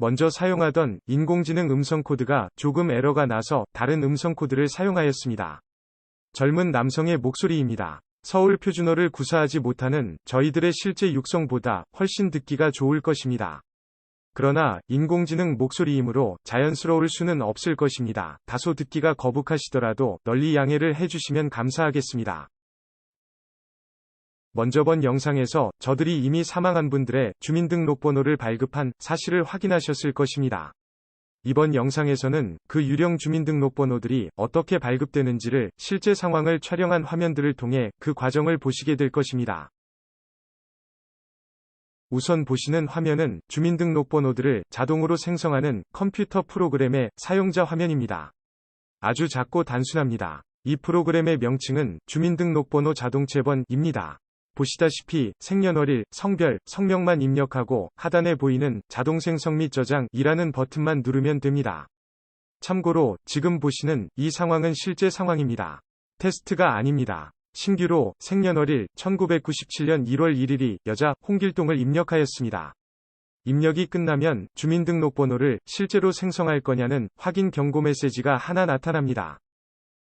먼저 사용하던 인공지능 음성 코드가 조금 에러가 나서 다른 음성 코드를 사용하였습니다. 젊은 남성의 목소리입니다. 서울 표준어를 구사하지 못하는 저희들의 실제 육성보다 훨씬 듣기가 좋을 것입니다. 그러나 인공지능 목소리이므로 자연스러울 수는 없을 것입니다. 다소 듣기가 거북하시더라도 널리 양해를 해주시면 감사하겠습니다. 먼저 본 영상에서 저들이 이미 사망한 분들의 주민등록번호를 발급한 사실을 확인하셨을 것입니다. 이번 영상에서는 그 유령 주민등록번호들이 어떻게 발급되는지를 실제 상황을 촬영한 화면들을 통해 그 과정을 보시게 될 것입니다. 우선 보시는 화면은 주민등록번호들을 자동으로 생성하는 컴퓨터 프로그램의 사용자 화면입니다. 아주 작고 단순합니다. 이 프로그램의 명칭은 주민등록번호 자동체번입니다. 보시다시피 생년월일, 성별, 성명만 입력하고 하단에 보이는 자동생성 및 저장이라는 버튼만 누르면 됩니다. 참고로 지금 보시는 이 상황은 실제 상황입니다. 테스트가 아닙니다. 신규로 생년월일 1997년 1월 1일이 여자 홍길동을 입력하였습니다. 입력이 끝나면 주민등록번호를 실제로 생성할 거냐는 확인 경고 메시지가 하나 나타납니다.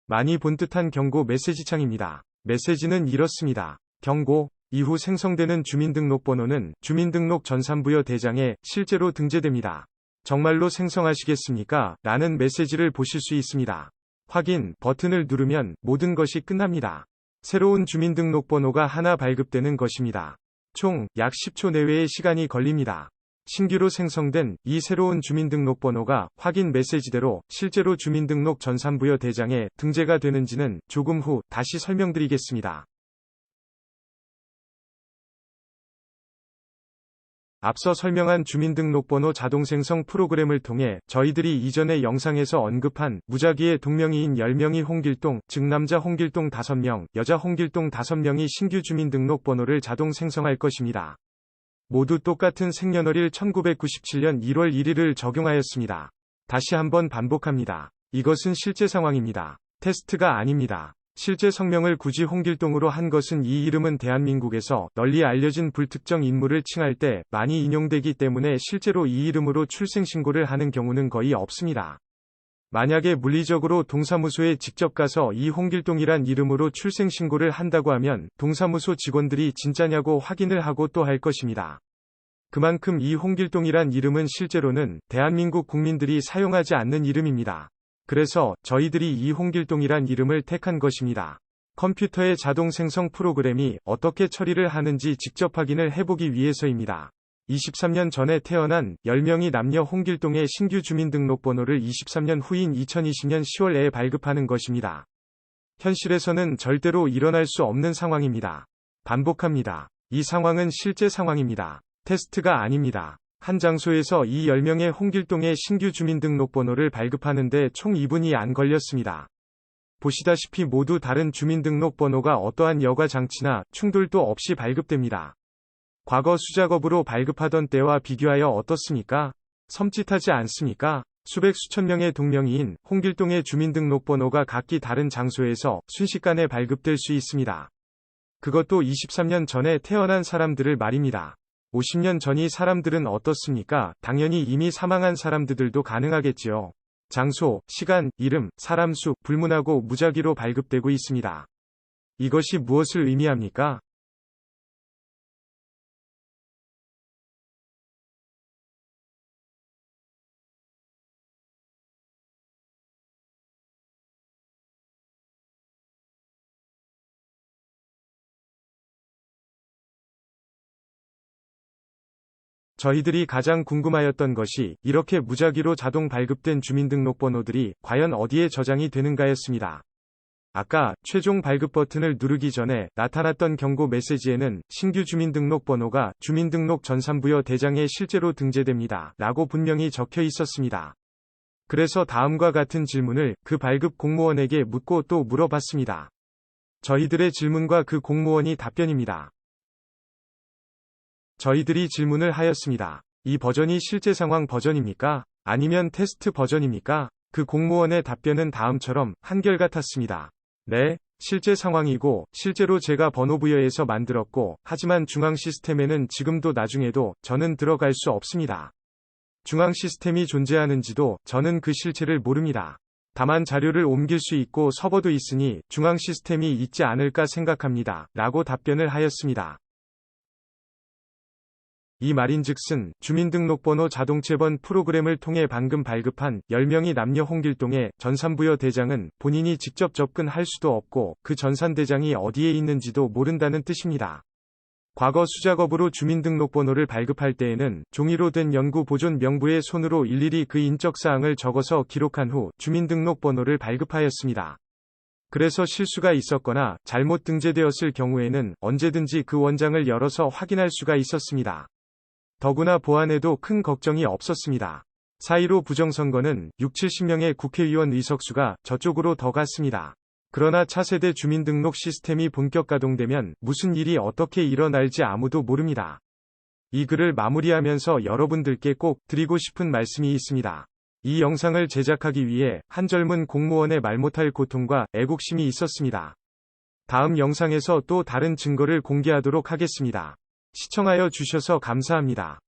많이 본 듯한 경고 메시지 창입니다. 메시지는 이렇습니다. 경고, 이후 생성되는 주민등록번호는 주민등록 전산부여 대장에 실제로 등재됩니다. 정말로 생성하시겠습니까? 라는 메시지를 보실 수 있습니다. 확인 버튼을 누르면 모든 것이 끝납니다. 새로운 주민등록번호가 하나 발급되는 것입니다. 총 약 10초 내외의 시간이 걸립니다. 신규로 생성된 이 새로운 주민등록번호가 확인 메시지대로 실제로 주민등록 전산부여 대장에 등재가 되는지는 조금 후 다시 설명드리겠습니다. 앞서 설명한 주민등록번호 자동생성 프로그램을 통해 저희들이 이전의 영상에서 언급한 무작위의 동명이인 10명이 홍길동, 즉 남자 홍길동 5명, 여자 홍길동 5명이 신규 주민등록번호를 자동 생성할 것입니다. 모두 똑같은 생년월일 1997년 1월 1일을 적용하였습니다. 다시 한번 반복합니다. 이것은 실제 상황입니다. 테스트가 아닙니다. 실제 성명을 굳이 홍길동으로 한 것은 이 이름은 대한민국에서 널리 알려진 불특정 인물을 칭할 때 많이 인용되기 때문에 실제로 이 이름으로 출생신고를 하는 경우는 거의 없습니다. 만약에 물리적으로 동사무소에 직접 가서 이 홍길동이란 이름으로 출생신고를 한다고 하면 동사무소 직원들이 진짜냐고 확인을 하고 또 할 것입니다. 그만큼 이 홍길동이란 이름은 실제로는 대한민국 국민들이 사용하지 않는 이름입니다. 그래서 저희들이 이 홍길동이란 이름을 택한 것입니다. 컴퓨터의 자동 생성 프로그램이 어떻게 처리를 하는지 직접 확인을 해보기 위해서입니다. 23년 전에 태어난 10명이 남녀 홍길동의 신규 주민등록번호를 23년 후인 2020년 10월에 발급하는 것입니다. 현실에서는 절대로 일어날 수 없는 상황입니다. 반복합니다. 이 상황은 실제 상황입니다. 테스트가 아닙니다. 한 장소에서 이 10명의 홍길동의 신규 주민등록번호를 발급하는데 총 2분이 안 걸렸습니다. 보시다시피 모두 다른 주민등록번호가 어떠한 여과 장치나 충돌도 없이 발급됩니다. 과거 수작업으로 발급하던 때와 비교하여 어떻습니까? 섬찟하지 않습니까? 수백 수천 명의 동명이인 홍길동의 주민등록번호가 각기 다른 장소에서 순식간에 발급될 수 있습니다. 그것도 23년 전에 태어난 사람들을 말입니다. 50년 전이 사람들은 어떻습니까? 당연히 이미 사망한 사람들도 가능하겠지요. 장소, 시간, 이름, 사람 수, 불문하고 무작위로 발급되고 있습니다. 이것이 무엇을 의미합니까? 저희들이 가장 궁금하였던 것이 이렇게 무작위로 자동 발급된 주민등록번호들이 과연 어디에 저장이 되는가였습니다. 아까 최종 발급 버튼을 누르기 전에 나타났던 경고 메시지에는 신규 주민등록번호가 주민등록 전산부여 대장에 실제로 등재됩니다. 라고 분명히 적혀 있었습니다. 그래서 다음과 같은 질문을 그 발급 공무원에게 묻고 또 물어봤습니다. 저희들의 질문과 그 공무원이 답변입니다. 저희들이 질문을 하였습니다. 이 버전이 실제 상황 버전입니까? 아니면 테스트 버전입니까? 그 공무원의 답변은 다음처럼 한결같았습니다. 네, 실제 상황이고 실제로 제가 번호 부여해서 만들었고 하지만 중앙 시스템에는 지금도 나중에도 저는 들어갈 수 없습니다. 중앙 시스템이 존재하는지도 저는 그 실체를 모릅니다. 다만 자료를 옮길 수 있고 서버도 있으니 중앙 시스템이 있지 않을까 생각합니다. 라고 답변을 하였습니다. 이 말인즉슨 주민등록번호 자동체번 프로그램을 통해 방금 발급한 10명의 남녀 홍길동의 전산부여 대장은 본인이 직접 접근할 수도 없고 그 전산대장이 어디에 있는지도 모른다는 뜻입니다. 과거 수작업으로 주민등록번호를 발급할 때에는 종이로 된 연구 보존 명부에 손으로 일일이 그 인적사항을 적어서 기록한 후 주민등록번호를 발급하였습니다. 그래서 실수가 있었거나 잘못 등재되었을 경우에는 언제든지 그 원장을 열어서 확인할 수가 있었습니다. 더구나 보안에도 큰 걱정이 없었습니다. 4.15 부정선거는 60-70명의 국회의원 의석수가 저쪽으로 더 갔습니다. 그러나 차세대 주민등록 시스템이 본격 가동되면 무슨 일이 어떻게 일어날지 아무도 모릅니다. 이 글을 마무리하면서 여러분들께 꼭 드리고 싶은 말씀이 있습니다. 이 영상을 제작하기 위해 한 젊은 공무원의 말 못할 고통과 애국심이 있었습니다. 다음 영상에서 또 다른 증거를 공개하도록 하겠습니다. 시청하여 주셔서 감사합니다.